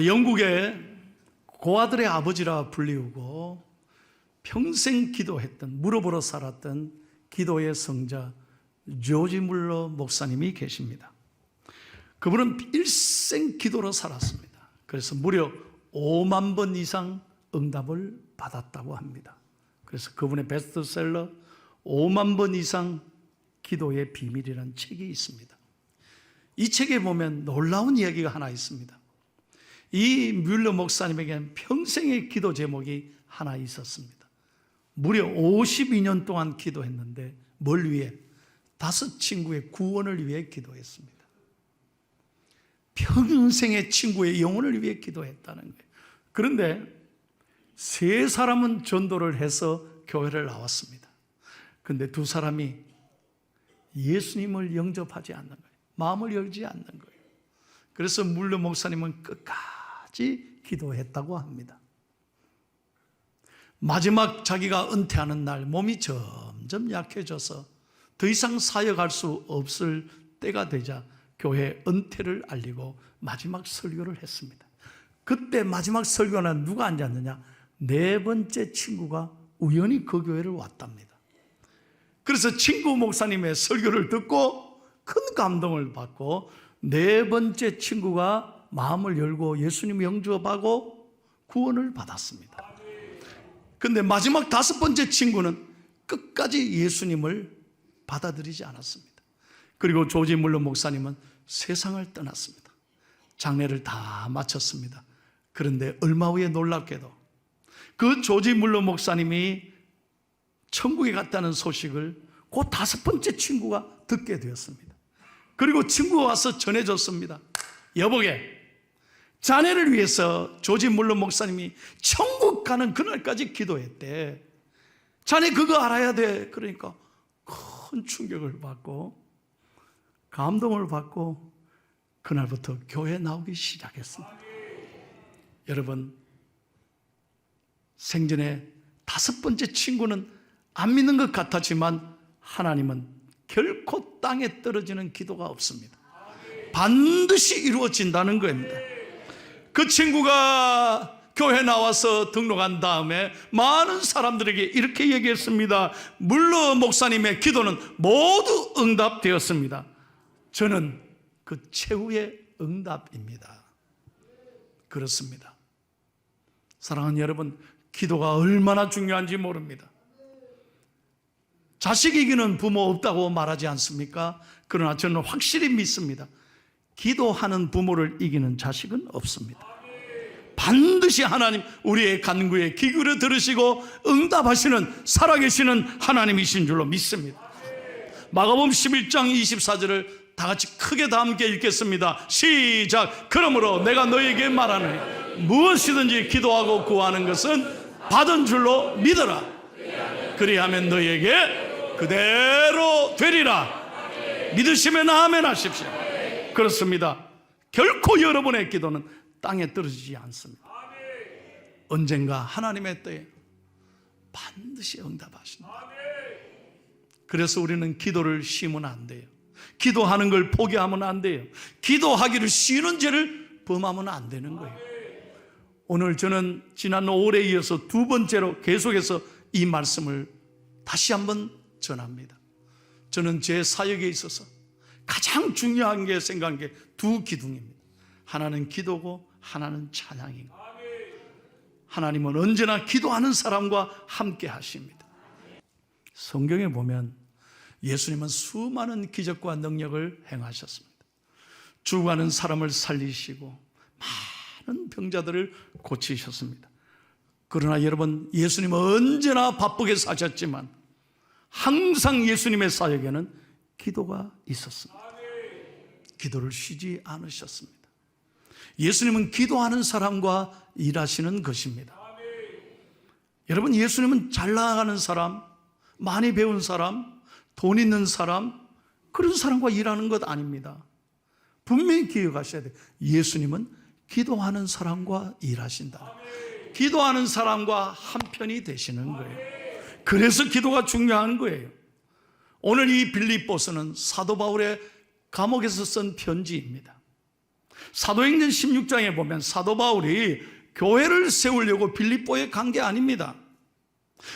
영국의 고아들의 아버지라 불리우고 평생 기도했던, 무릎으로 살았던 기도의 성자 조지 물러 목사님이 계십니다. 그분은 일생 기도로 살았습니다. 그래서 무려 5만 번 이상 응답을 받았다고 합니다. 그래서 그분의 베스트셀러 5만 번 이상 기도의 비밀이라는 책이 있습니다. 이 책에 보면 놀라운 이야기가 하나 있습니다. 이 뮬러 목사님에게는 평생의 기도 제목이 하나 있었습니다. 무려 52년 동안 기도했는데 뭘 위해? 5 친구의 구원을 위해 기도했습니다. 평생의 친구의 영혼을 위해 기도했다는 거예요. 그런데 3사람은 전도를 해서 교회를 나왔습니다. 그런데 2사람이 예수님을 영접하지 않는 거예요. 마음을 열지 않는 거예요. 그래서 물러 목사님은 끝까지 기도했다고 합니다. 마지막 자기가 은퇴하는 날 몸이 점점 약해져서 더 이상 사역할 수 없을 때가 되자 교회 은퇴를 알리고 마지막 설교를 했습니다. 그때 마지막 설교는 누가 앉았느냐? 4번째 친구가 우연히 그 교회를 왔답니다. 그래서 친구 목사님의 설교를 듣고 큰 감동을 받고 4번째 친구가 마음을 열고 예수님 영접하고 구원을 받았습니다. 그런데 마지막 5번째 친구는 끝까지 예수님을 받아들이지 않았습니다. 그리고 조지 물러 목사님은 세상을 떠났습니다. 장례를 다 마쳤습니다. 그런데 얼마 후에 놀랍게도 그 조지 물러 목사님이 천국에 갔다는 소식을 그 5번째 친구가 듣게 되었습니다. 그리고 친구가 와서 전해줬습니다. 여보게, 자네를 위해서 조지 물러 목사님이 천국 가는 그날까지 기도했대. 자네 그거 알아야 돼. 그러니까 큰 충격을 받고 감동을 받고 그날부터 교회에 나오기 시작했습니다. 여러분, 생전에 5번째 친구는 안 믿는 것 같았지만 하나님은 결코 땅에 떨어지는 기도가 없습니다. 반드시 이루어진다는 겁니다. 그 친구가 교회 나와서 등록한 다음에 많은 사람들에게 이렇게 얘기했습니다. 물러 목사님의 기도는 모두 응답되었습니다. 저는 그 최후의 응답입니다. 그렇습니다. 사랑하는 여러분, 기도가 얼마나 중요한지 모릅니다. 자식 이기는 부모 없다고 말하지 않습니까? 그러나 저는 확실히 믿습니다. 기도하는 부모를 이기는 자식은 없습니다. 반드시 하나님 우리의 간구에 귀 기울여 들으시고 응답하시는 살아계시는 하나님이신 줄로 믿습니다. 마가복음 11장 24절을 다 같이 크게 다 함께 읽겠습니다. 시작. 그러므로 내가 너에게 말하노니 무엇이든지 기도하고 구하는 것은 받은 줄로 믿어라. 그리하면 너에게 그대로 되리라. 믿으시면 아멘 하십시오. 그렇습니다. 결코 여러분의 기도는 땅에 떨어지지 않습니다. 언젠가 하나님의 때에 반드시 응답하신다. 그래서 우리는 기도를 쉬면 안 돼요. 기도하는 걸 포기하면 안 돼요. 기도하기를 쉬는 죄를 범하면 안 되는 거예요. 오늘 저는 지난 5월에 이어서 2번째로 계속해서 이 말씀을 다시 한번 전합니다. 저는 제 사역에 있어서 가장 중요한 게 생각한 게 2 기둥입니다. 하나는 기도고 하나는 찬양이고, 하나님은 언제나 기도하는 사람과 함께 하십니다. 성경에 보면 예수님은 수많은 기적과 능력을 행하셨습니다. 죽어가는 사람을 살리시고 많은 병자들을 고치셨습니다. 그러나 여러분, 예수님은 언제나 바쁘게 사셨지만 항상 예수님의 사역에는 기도가 있었습니다. 기도를 쉬지 않으셨습니다. 예수님은 기도하는 사람과 일하시는 것입니다. 여러분, 예수님은 잘 나가는 사람, 많이 배운 사람, 돈 있는 사람, 그런 사람과 일하는 것 아닙니다. 분명히 기억하셔야 돼요. 예수님은 기도하는 사람과 일하신다. 기도하는 사람과 한편이 되시는 거예요. 그래서 기도가 중요한 거예요. 오늘 이 빌립보서는 사도 바울의 감옥에서 쓴 편지입니다. 사도행전 16장에 보면 사도 바울이 교회를 세우려고 빌립보에 간 게 아닙니다.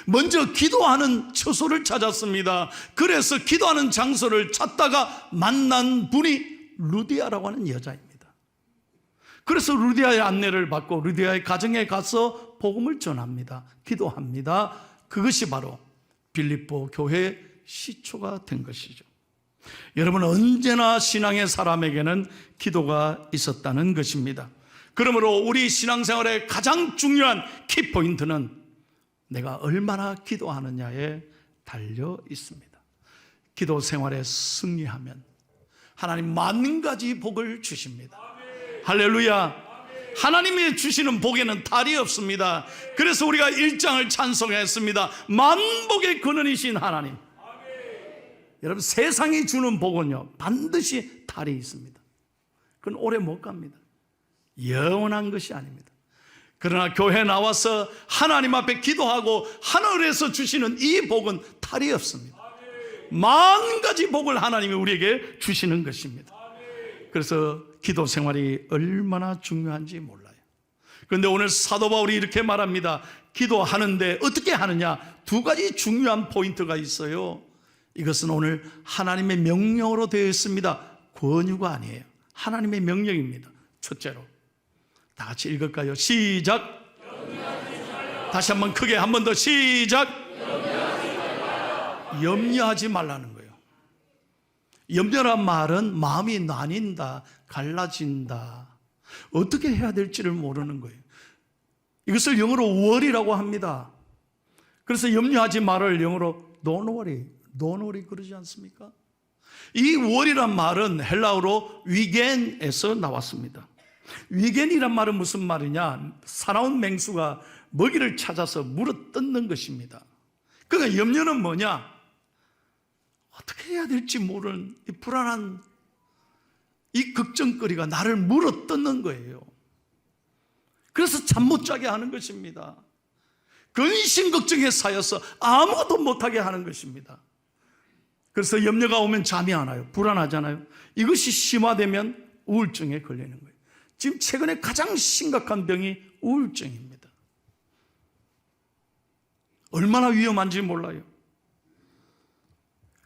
먼저 기도하는 처소를 찾았습니다. 그래서 기도하는 장소를 찾다가 만난 분이 루디아라고 하는 여자입니다. 그래서 루디아의 안내를 받고 루디아의 가정에 가서 복음을 전합니다. 기도합니다. 그것이 바로 빌립보 교회의 시초가 된 것이죠. 여러분, 언제나 신앙의 사람에게는 기도가 있었다는 것입니다. 그러므로 우리 신앙생활의 가장 중요한 키포인트는 내가 얼마나 기도하느냐에 달려 있습니다. 기도 생활에 승리하면 하나님 만 가지 복을 주십니다. 할렐루야. 하나님이 주시는 복에는 탈이 없습니다. 그래서 우리가 1장을 찬송했습니다. 만복의 근원이신 하나님. 여러분, 세상이 주는 복은요 반드시 탈이 있습니다. 그건 오래 못 갑니다. 영원한 것이 아닙니다. 그러나 교회 나와서 하나님 앞에 기도하고 하늘에서 주시는 이 복은 탈이 없습니다. 만 가지 복을 하나님이 우리에게 주시는 것입니다. 그래서 기도 생활이 얼마나 중요한지 몰라요. 그런데 오늘 사도 바울이 이렇게 말합니다. 기도하는데 어떻게 하느냐? 두 가지 중요한 포인트가 있어요. 이것은 오늘 하나님의 명령으로 되어 있습니다. 권유가 아니에요. 하나님의 명령입니다. 첫째로 다 같이 읽을까요? 시작. 다시 한번 크게 한 번 더 시작. 염려하지 말라는 거예요. 염려란 말은 마음이 나뉜다, 갈라진다, 어떻게 해야 될지를 모르는 거예요. 이것을 영어로 worry라고 합니다. 그래서 염려하지 말을 영어로 don't worry 그러지 않습니까? 이 worry란 말은 헬라어로 위겐에서 나왔습니다. 위겐이란 말은 무슨 말이냐? 사나운 맹수가 먹이를 찾아서 물어 뜯는 것입니다. 그러니까 염려는 뭐냐? 어떻게 해야 될지 모르는 이 불안한 이 걱정거리가 나를 물어 뜯는 거예요. 그래서 잠 못 자게 하는 것입니다. 근심 걱정에 쌓여서 아무것도 못하게 하는 것입니다. 그래서 염려가 오면 잠이 안 와요. 불안하잖아요. 이것이 심화되면 우울증에 걸리는 거예요. 지금 최근에 가장 심각한 병이 우울증입니다. 얼마나 위험한지 몰라요.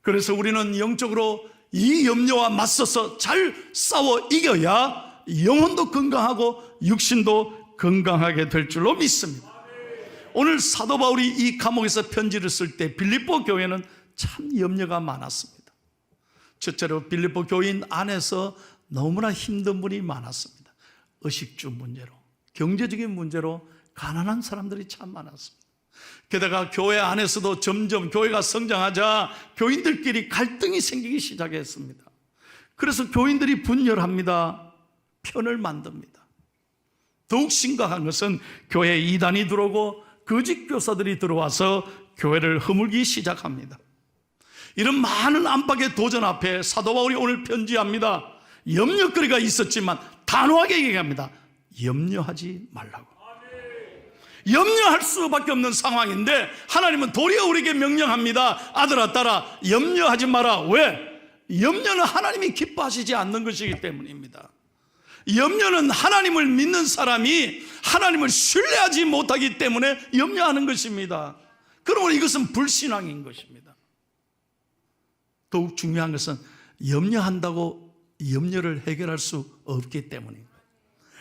그래서 우리는 영적으로 이 염려와 맞서서 잘 싸워 이겨야 영혼도 건강하고 육신도 건강하게 될 줄로 믿습니다. 오늘 사도 바울이 이 감옥에서 편지를 쓸 때 빌립보 교회는 참 염려가 많았습니다. 첫째로 빌립보 교인 안에서 너무나 힘든 분이 많았습니다. 의식주 문제로, 경제적인 문제로 가난한 사람들이 참 많았습니다. 게다가 교회 안에서도 점점 교회가 성장하자 교인들끼리 갈등이 생기기 시작했습니다. 그래서 교인들이 분열합니다. 편을 만듭니다. 더욱 심각한 것은 교회에 이단이 들어오고 거짓 교사들이 들어와서 교회를 허물기 시작합니다. 이런 많은 안팎의 도전 앞에 사도 바울이 오늘 편지합니다. 염려거리가 있었지만 단호하게 얘기합니다. 염려하지 말라고. 염려할 수밖에 없는 상황인데 하나님은 도리어 우리에게 명령합니다. 아들아 딸아 염려하지 마라. 왜? 염려는 하나님이 기뻐하시지 않는 것이기 때문입니다. 염려는 하나님을 믿는 사람이 하나님을 신뢰하지 못하기 때문에 염려하는 것입니다. 그러므로 이것은 불신앙인 것입니다. 더욱 중요한 것은 염려한다고 염려를 해결할 수 없기 때문입니다.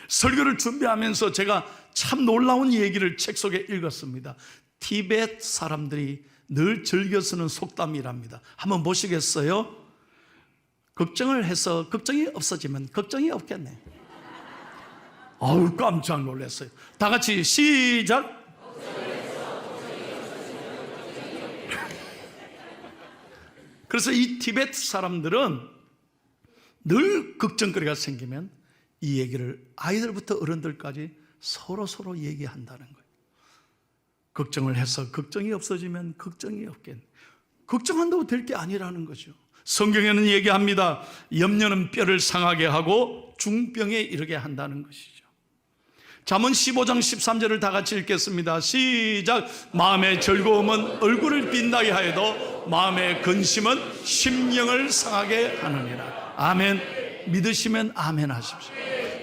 설교를 준비하면서 제가 참 놀라운 얘기를 책 속에 읽었습니다. 티베트 사람들이 늘 즐겨 쓰는 속담이랍니다. 한번 보시겠어요? 걱정을 해서 걱정이 없어지면 걱정이 없겠네. 아우 깜짝 놀랐어요. 다 같이 시작. 그래서 이 티베트 사람들은 늘 걱정거리가 생기면 이 얘기를 아이들부터 어른들까지 서로 얘기한다는 거예요. 걱정을 해서 걱정이 없어지면 걱정이 없겠네. 걱정한다고 될 게 아니라는 거죠. 성경에는 얘기합니다. 염려는 뼈를 상하게 하고 중병에 이르게 한다는 것이죠. 잠언 15장 13절을 다 같이 읽겠습니다. 시작. 마음의 즐거움은 얼굴을 빛나게 하여도 마음의 근심은 심령을 상하게 하느니라. 아멘. 믿으시면 아멘 하십시오.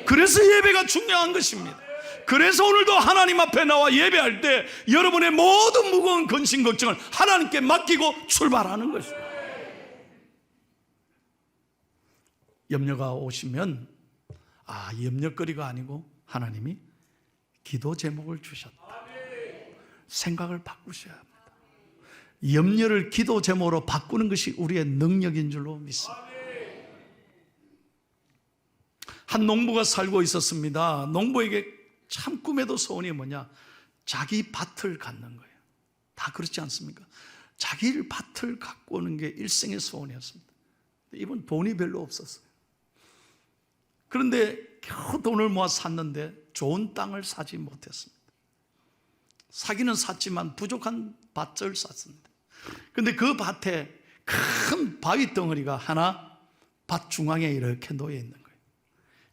그래서 예배가 중요한 것입니다. 그래서 오늘도 하나님 앞에 나와 예배할 때 여러분의 모든 무거운 근심 걱정을 하나님께 맡기고 출발하는 것입니다. 염려가 오시면 염려거리가 아니고 하나님이 기도 제목을 주셨다. 생각을 바꾸셔야 합니다. 염려를 기도 제목으로 바꾸는 것이 우리의 능력인 줄로 믿습니다. 한 농부가 살고 있었습니다. 농부에게 참 꿈에도 소원이 뭐냐? 자기 밭을 갖는 거예요. 다 그렇지 않습니까? 자기 밭을 갖고 오는 게 일생의 소원이었습니다. 이분 돈이 별로 없었어요. 그런데 겨우 돈을 모아 샀는데 좋은 땅을 사지 못했습니다. 사기는 샀지만 부족한 밭을 샀습니다. 그런데 그 밭에 큰 바위 덩어리가 하나 밭 중앙에 이렇게 놓여 있는 거예요.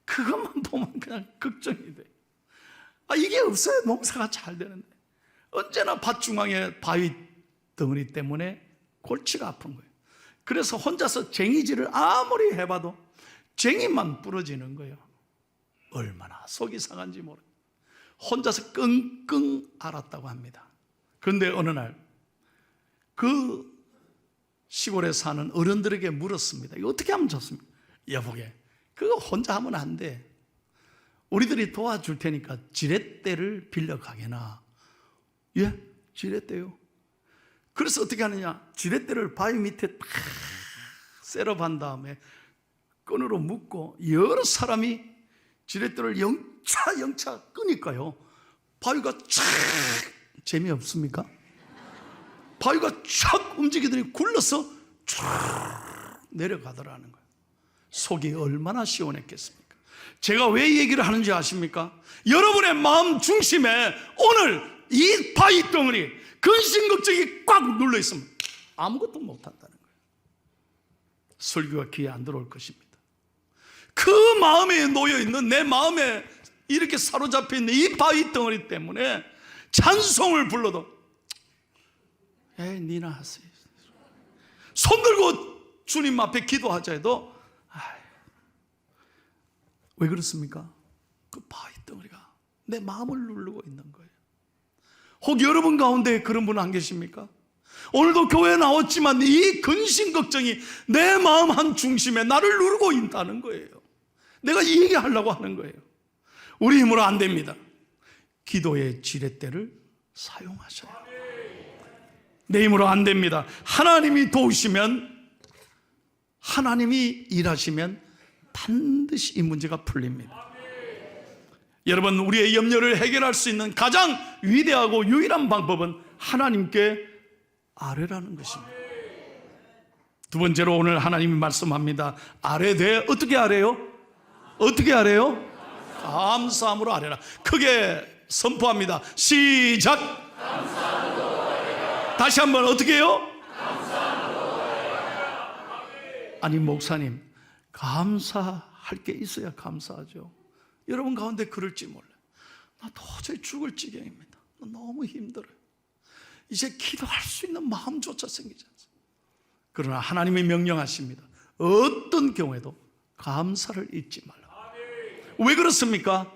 그것만 보면 그냥 걱정이 돼요. 이게 없어야 농사가 잘 되는데 언제나 밭 중앙에 바위 덩어리 때문에 골치가 아픈 거예요. 그래서 혼자서 쟁이질을 아무리 해봐도 쟁이만 부러지는 거예요. 얼마나 속이 상한지 모르겠어요. 혼자서 끙끙 앓았다고 합니다. 그런데 어느 날 그 시골에 사는 어른들에게 물었습니다. 이거 어떻게 하면 좋습니까? 여보게, 그거 혼자 하면 안 돼. 우리들이 도와줄 테니까 지렛대를 빌려 가게나. 예? 지렛대요? 그래서 어떻게 하느냐? 지렛대를 바위 밑에 탁 셋업한 다음에 끈으로 묶고 여러 사람이 지렛대를 영차 끄니까요, 바위가 촥, 재미없습니까? 바위가 촥 움직이더니 굴러서 촥 내려가더라는 거예요. 속이 얼마나 시원했겠습니까? 제가 왜 이 얘기를 하는지 아십니까? 여러분의 마음 중심에 오늘 이 바위 덩어리, 근심 걱정이 꽉 눌러 있으면 아무것도 못한다는 거예요. 설교가 귀에 안 들어올 것입니다. 그 마음에 놓여있는, 내 마음에 이렇게 사로잡혀 있는 이 바위 덩어리 때문에 찬송을 불러도 니나 하세요. 손 들고 주님 앞에 기도하자 해도 왜 그렇습니까? 그 바위 덩어리가 내 마음을 누르고 있는 거예요. 혹 여러분 가운데 그런 분 안 계십니까? 오늘도 교회에 나왔지만 이 근심 걱정이 내 마음 한 중심에 나를 누르고 있다는 거예요. 내가 이 얘기하려고 하는 거예요. 우리 힘으로 안 됩니다. 기도의 지렛대를 사용하셔야 합니다. 내 힘으로 안 됩니다. 하나님이 도우시면, 하나님이 일하시면 반드시 이 문제가 풀립니다. 여러분, 우리의 염려를 해결할 수 있는 가장 위대하고 유일한 방법은 하나님께 아뢰라는 것입니다. 두 번째로 오늘 하나님이 말씀합니다. 아뢰되 어떻게 아뢰요? 어떻게 아뢰요? 감사함으로 아뢰라. 크게 선포합니다. 시작. 다시 한번 어떻게 해요? 아니 목사님, 감사할 게 있어야 감사하죠. 여러분 가운데 그럴지 몰라요. 나 도저히 죽을 지경입니다. 나 너무 힘들어요. 이제 기도할 수 있는 마음조차 생기지 않습니다. 그러나 하나님이 명령하십니다. 어떤 경우에도 감사를 잊지 말라. 왜 그렇습니까?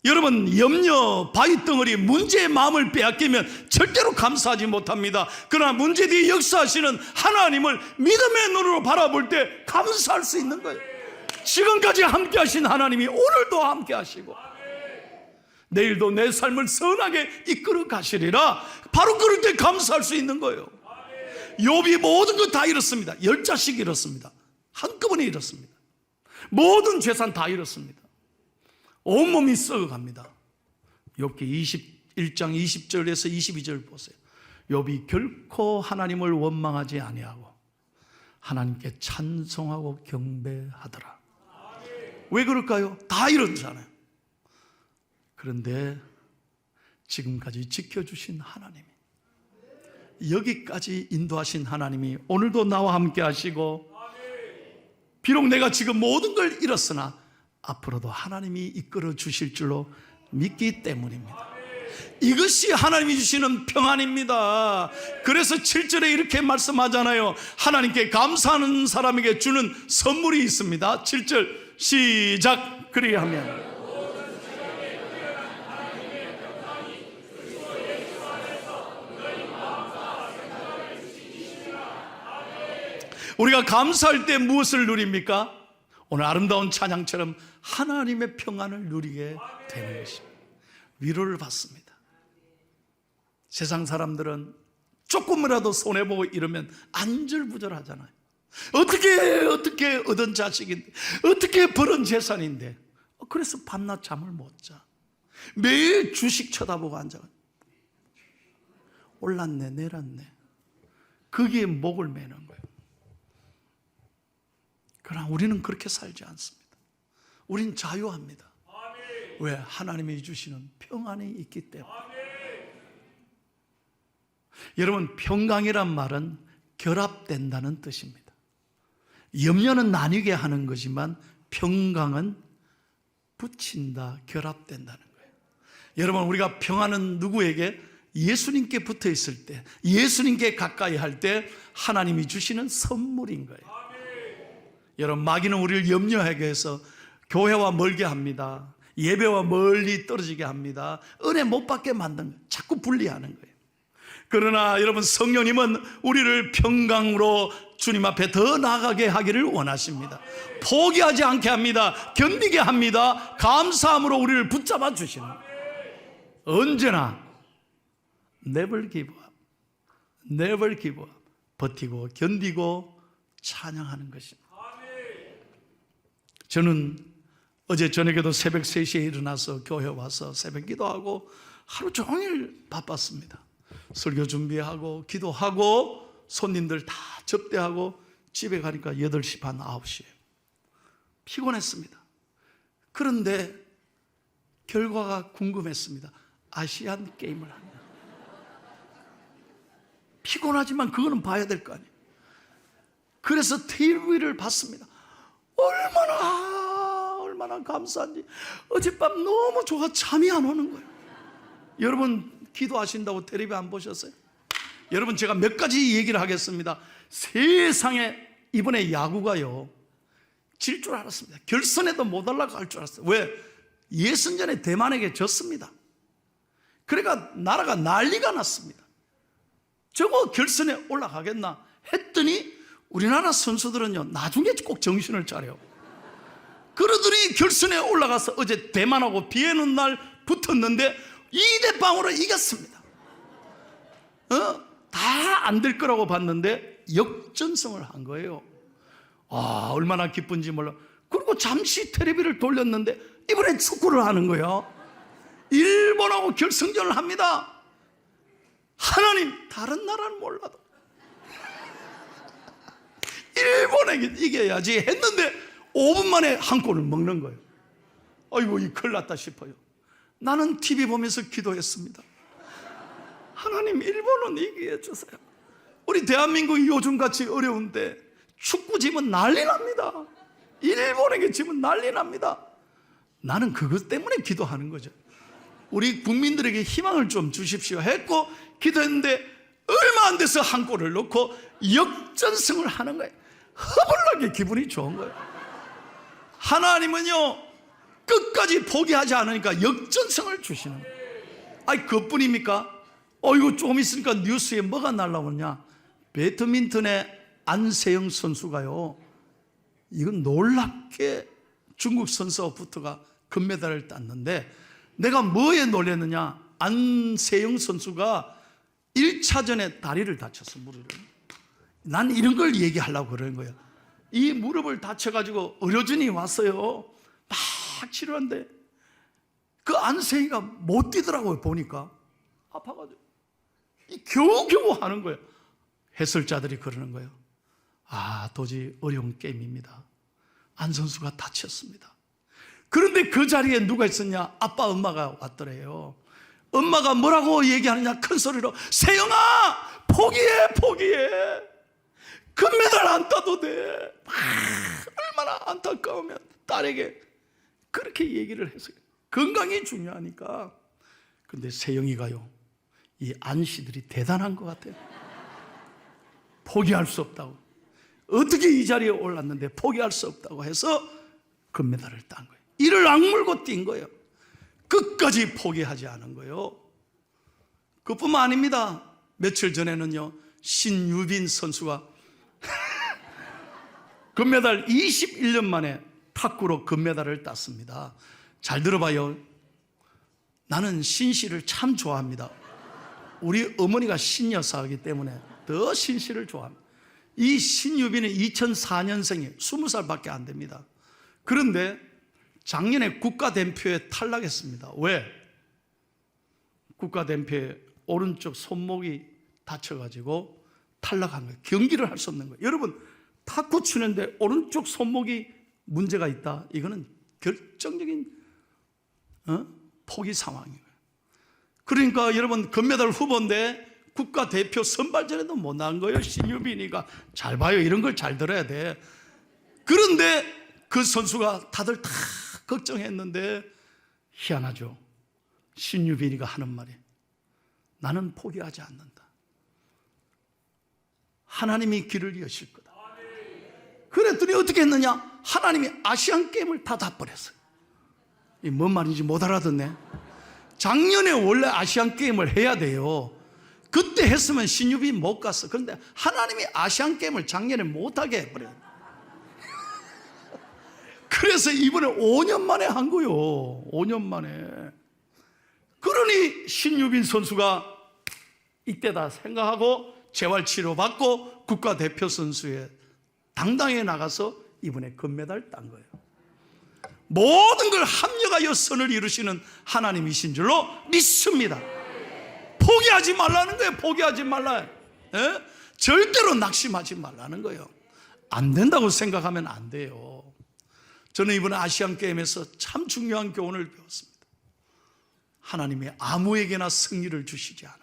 여러분, 염려, 바위 덩어리, 문제의 마음을 빼앗기면 절대로 감사하지 못합니다. 그러나 문제 뒤에 역사하시는 하나님을 믿음의 눈으로 바라볼 때 감사할 수 있는 거예요. 지금까지 함께 하신 하나님이 오늘도 함께 하시고 내일도 내 삶을 선하게 이끌어 가시리라. 바로 그럴 때 감사할 수 있는 거예요. 욥이 모든 것 다 잃었습니다. 10자씩 잃었습니다. 한꺼번에 잃었습니다. 모든 재산 다 잃었습니다. 온몸이 썩어갑니다. 욥기 21장 20절에서 22절 보세요. 욥이 결코 하나님을 원망하지 아니하고 하나님께 찬송하고 경배하더라. 왜 그럴까요? 다 잃었잖아요. 그런데 지금까지 지켜주신 하나님이, 여기까지 인도하신 하나님이 오늘도 나와 함께 하시고, 비록 내가 지금 모든 걸 잃었으나 앞으로도 하나님이 이끌어 주실 줄로 믿기 때문입니다. 이것이 하나님이 주시는 평안입니다. 그래서 7절에 이렇게 말씀하잖아요. 하나님께 감사하는 사람에게 주는 선물이 있습니다. 7절 시작. 그리게 하면 우리가 감사할 때 무엇을 누립니까? 오늘 아름다운 찬양처럼 하나님의 평안을 누리게 되는 것입니다. 위로를 받습니다. 세상 사람들은 조금이라도 손해보고 이러면 안절부절하잖아요. 어떻게 얻은 자식인데, 어떻게 벌은 재산인데, 그래서 밤낮 잠을 못 자. 매일 주식 쳐다보고 앉아. 올랐네 내렸네. 거기에 목을 매는 거예요. 그러나 우리는 그렇게 살지 않습니다. 우린 자유합니다. 왜? 하나님이 주시는 평안이 있기 때문에. 여러분, 평강이란 말은 결합된다는 뜻입니다. 염려는 나뉘게 하는 거지만 평강은 붙인다, 결합된다는 거예요. 여러분, 우리가 평안은 누구에게? 예수님께 붙어 있을 때, 예수님께 가까이 할 때 하나님이 주시는 선물인 거예요. 여러분, 마귀는 우리를 염려하게 해서 교회와 멀게 합니다. 예배와 멀리 떨어지게 합니다. 은혜 못 받게 만든 거예요. 자꾸 분리하는 거예요. 그러나 여러분, 성령님은 우리를 평강으로 주님 앞에 더 나아가게 하기를 원하십니다. 포기하지 않게 합니다. 견디게 합니다. 감사함으로 우리를 붙잡아 주시는 거예요. 언제나 never give up, never give up. 버티고 견디고 찬양하는 것입니다. 저는 어제 저녁에도 새벽 3시에 일어나서 교회 와서 새벽 기도하고 하루 종일 바빴습니다. 설교 준비하고 기도하고 손님들 다 접대하고 집에 가니까 8시 반 9시에 피곤했습니다. 그런데 결과가 궁금했습니다. 아시안 게임을 하냐. 피곤하지만 그거는 봐야 될 거 아니에요. 그래서 TV를 봤습니다. 얼마나 감사한지. 어젯밤 너무 좋아 잠이 안 오는 거예요. 여러분, 기도하신다고 텔레비 안 보셨어요? 여러분, 제가 몇 가지 얘기를 하겠습니다. 세상에 이번에 야구가요 질 줄 알았습니다. 결선에도 못 올라갈 줄 알았어요. 왜? 예선전에 대만에게 졌습니다. 그러니까 나라가 난리가 났습니다. 저거 결선에 올라가겠나 했더니 우리나라 선수들은요 나중에 꼭 정신을 차려. 그러더니 결선에 올라가서 어제 대만하고 비 오는 날 붙었는데 2대0으로 이겼습니다. 다 안 될 거라고 봤는데 역전승을 한 거예요. 얼마나 기쁜지 몰라. 그리고 잠시 텔레비를 돌렸는데 이번엔 축구를 하는 거예요. 일본하고 결승전을 합니다. 하나님, 다른 나라는 몰라도 일본에게 이겨야지 했는데 5분 만에 한 골을 먹는 거예요. 아이고, 이 큰일 났다 싶어요. 나는 TV 보면서 기도했습니다. 하나님, 일본은 이기게 해주세요. 우리 대한민국이 요즘같이 어려운데 축구 지면 난리 납니다. 일본에게 지면 난리 납니다. 나는 그것 때문에 기도하는 거죠. 우리 국민들에게 희망을 좀 주십시오 했고 기도했는데 얼마 안 돼서 한 골을 넣고 역전승을 하는 거예요. 허벌나게 기분이 좋은 거예요. 하나님은요 끝까지 포기하지 않으니까 역전승을 주시는 거예요. 아니, 그것뿐입니까? 이거 조금 있으니까 뉴스에 뭐가 날라오냐. 배드민턴의 안세영 선수가요, 이건 놀랍게 중국 선수부터가 금메달을 땄는데, 내가 뭐에 놀랐느냐. 안세영 선수가 1차전에 다리를 다쳤어, 무릎을. 난 이런 걸 얘기하려고 그러는 거예요. 이 무릎을 다쳐가지고 의료진이 왔어요. 막 치료하는데 그 안세희가 못 뛰더라고요. 보니까 아파가지고 겨우겨우 하는 거예요. 해설자들이 그러는 거예요. 도저히 어려운 게임입니다. 안 선수가 다쳤습니다. 그런데 그 자리에 누가 있었냐? 아빠, 엄마가 왔더래요. 엄마가 뭐라고 얘기하느냐? 큰 소리로, 세영아, 포기해. 금메달 안 따도 돼. 얼마나 안타까우면 딸에게 그렇게 얘기를 했어요. 건강이 중요하니까. 근데 세영이가요, 이 안씨들이 대단한 것 같아요. 포기할 수 없다고. 어떻게 이 자리에 올랐는데 포기할 수 없다고 해서 금메달을 딴 거예요. 이를 악물고 뛴 거예요. 끝까지 포기하지 않은 거예요. 그뿐만 아닙니다. 며칠 전에는요, 신유빈 선수가 금메달 21년 만에 탁구로 금메달을 땄습니다. 잘 들어봐요. 나는 신 씨를 참 좋아합니다. 우리 어머니가 신 여사이기 때문에 더 신 씨를 좋아합니다. 이 신유빈은 2004년생이에요. 20살밖에 안 됩니다. 그런데 작년에 국가대표에 탈락했습니다. 왜? 국가대표에 오른쪽 손목이 다쳐가지고 탈락한 거예요. 경기를 할 수 없는 거예요. 여러분, 탁구 치는데 오른쪽 손목이 문제가 있다. 이거는 결정적인 포기 상황이에요. 그러니까 여러분, 금메달 후보인데 국가대표 선발전에도 못 나간 거예요. 신유빈이가. 잘 봐요. 이런 걸 잘 들어야 돼. 그런데 그 선수가 다들 다 걱정했는데 희한하죠. 신유빈이가 하는 말이, 나는 포기하지 않는다. 하나님이 길을 여실 거다. 그랬더니 어떻게 했느냐? 하나님이 아시안게임을 다 버렸어요. 이 뭔 말인지 못 알아듣네. 작년에 원래 아시안게임을 해야 돼요. 그때 했으면 신유빈 못 갔어. 그런데 하나님이 아시안게임을 작년에 못하게 해버려요. 그래서 이번에 5년 만에 한 거예요. 5년 만에. 그러니 신유빈 선수가 이때다 생각하고 재활치료 받고 국가대표 선수에 당당히 나가서 이번에 금메달 딴 거예요. 모든 걸 합력하여 선을 이루시는 하나님이신 줄로 믿습니다. 포기하지 말라는 거예요. 포기하지 말라. 절대로 낙심하지 말라는 거예요. 안 된다고 생각하면 안 돼요. 저는 이번 아시안게임에서 참 중요한 교훈을 배웠습니다. 하나님이 아무에게나 승리를 주시지 않아.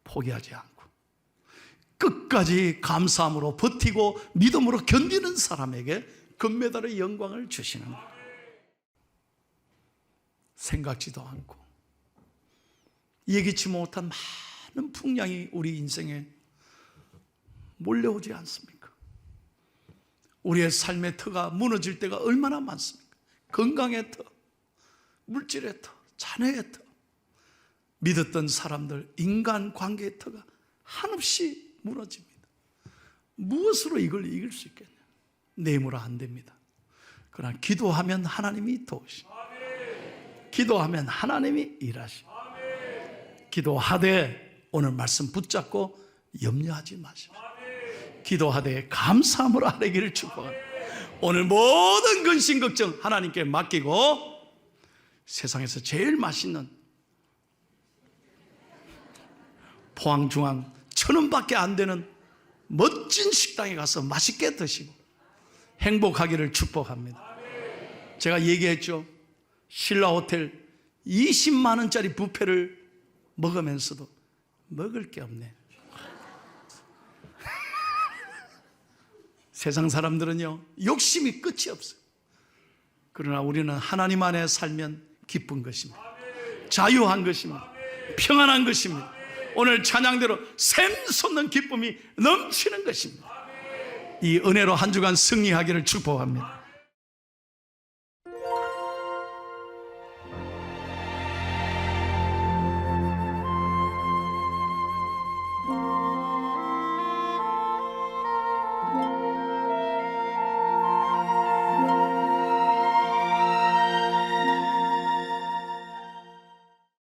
포기하지 않고 끝까지 감사함으로 버티고 믿음으로 견디는 사람에게 금메달의 영광을 주시는 거예요. 생각지도 않고 예기치 못한 많은 풍량이 우리 인생에 몰려오지 않습니까? 우리의 삶의 터가 무너질 때가 얼마나 많습니까? 건강의 터, 물질의 터, 자녀의 터, 믿었던 사람들, 인간관계의 터가 한없이 무너집니다. 무엇으로 이걸 이길 수 있겠냐? 내 힘으로 안 됩니다. 그러나 기도하면 하나님이 도우시고, 기도하면 하나님이 일하시고, 기도하되 오늘 말씀 붙잡고 염려하지 마십시오. 기도하되 감사함으로 아뢰기를 축복합니다. 오늘 모든 근심 걱정 하나님께 맡기고 세상에서 제일 맛있는 포항 중앙 1,000원밖에 안 되는 멋진 식당에 가서 맛있게 드시고 행복하기를 축복합니다. 제가 얘기했죠. 신라호텔 20만 원짜리 뷔페를 먹으면서도 먹을 게 없네. 세상 사람들은요, 욕심이 끝이 없어요. 그러나 우리는 하나님 안에 살면 기쁜 것입니다. 자유한 것입니다. 평안한 것입니다. 오늘 찬양대로 샘솟는 기쁨이 넘치는 것입니다. 이 은혜로 한 주간 승리하기를 축복합니다.